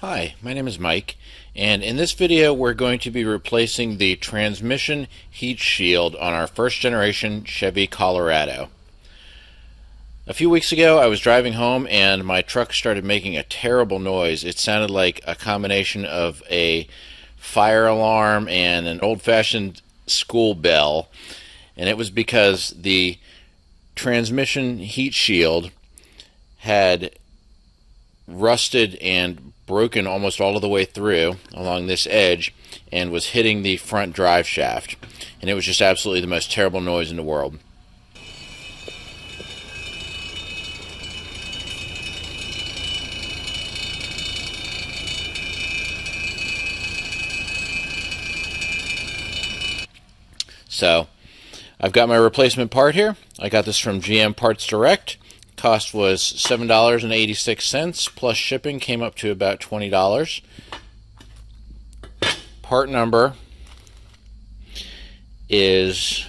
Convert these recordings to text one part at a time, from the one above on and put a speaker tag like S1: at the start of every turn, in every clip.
S1: Hi, my name is Mike, and in this video we're going to be replacing the transmission heat shield on our first generation Chevy Colorado. A few weeks ago I was driving home and my truck started making a terrible noise. It sounded like a combination of a fire alarm and an old-fashioned school bell, and it was because the transmission heat shield had rusted and broken almost all of the way through along this edge and was hitting the front drive shaft, and it was just absolutely the most terrible noise in the world. So I've got my replacement part here. I got this from GM Parts Direct. Cost was $7.86 plus shipping, came up to about $20. Part number is,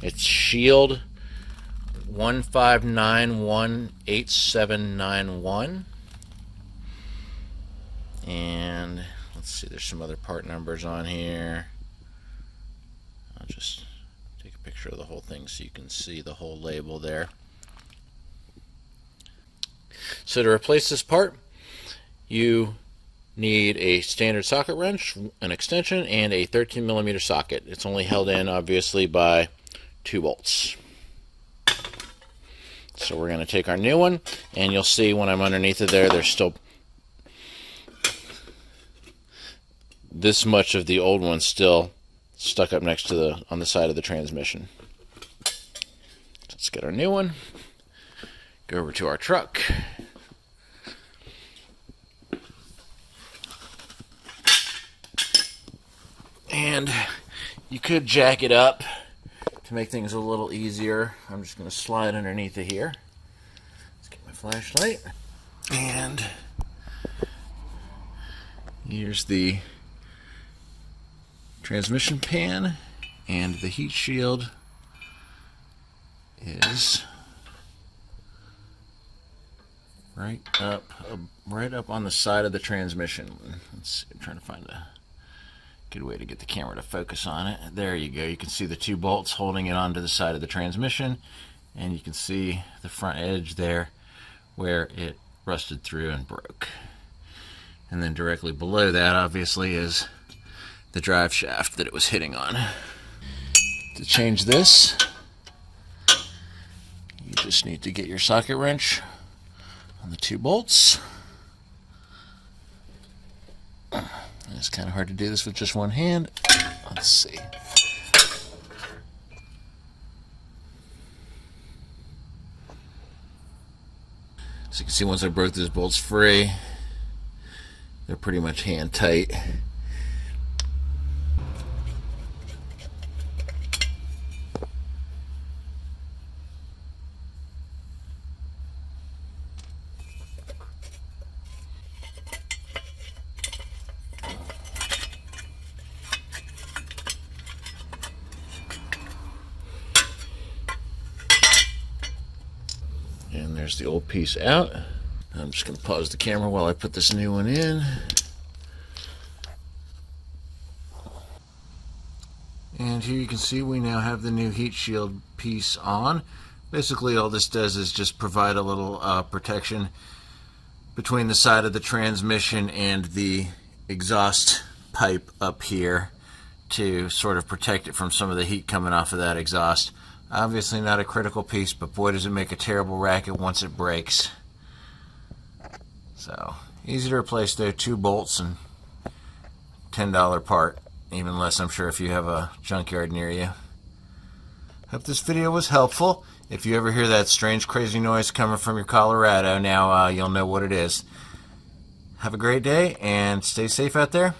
S1: it's Shield 1591871, and let's see, there's some other part numbers on here. I'll just take a picture of the whole thing so you can see the whole label there. So to replace this part, you need a standard socket wrench, an extension, and a 13mm socket. It's only held in, obviously, by 2 bolts. So we're going to take our new one, and you'll see when I'm underneath it there, there's still this much of the old one still stuck up next to on the side of the transmission. Let's get our new one. Go over to our truck. And you could jack it up to make things a little easier. I'm just going to slide underneath it here. Let's get my flashlight. And here's the transmission pan, and the heat shield is right up on the side of the transmission. Let's see, I'm trying to find a good way to get the camera to focus on it. There you go. You can see the 2 bolts holding it onto the side of the transmission, and you can see the front edge there where it rusted through and broke. And then directly below that, obviously, is the drive shaft that it was hitting on. To change this, you just need to get your socket wrench on the 2 bolts. It's kind of hard to do this with just one hand. Let's see. So you can see once I broke those bolts free, they're pretty much hand tight. And there's the old piece out. I'm just going to pause the camera while I put this new one in. And here you can see we now have the new heat shield piece on. Basically all this does is just provide a little protection between the side of the transmission and the exhaust pipe up here to sort of protect it from some of the heat coming off of that exhaust. Obviously not a critical piece, but boy does it make a terrible racket once it breaks. So, easy to replace though, 2 bolts and $10 part. Even less, I'm sure, if you have a junkyard near you. Hope this video was helpful. If you ever hear that strange crazy noise coming from your Colorado, now you'll know what it is. Have a great day and stay safe out there.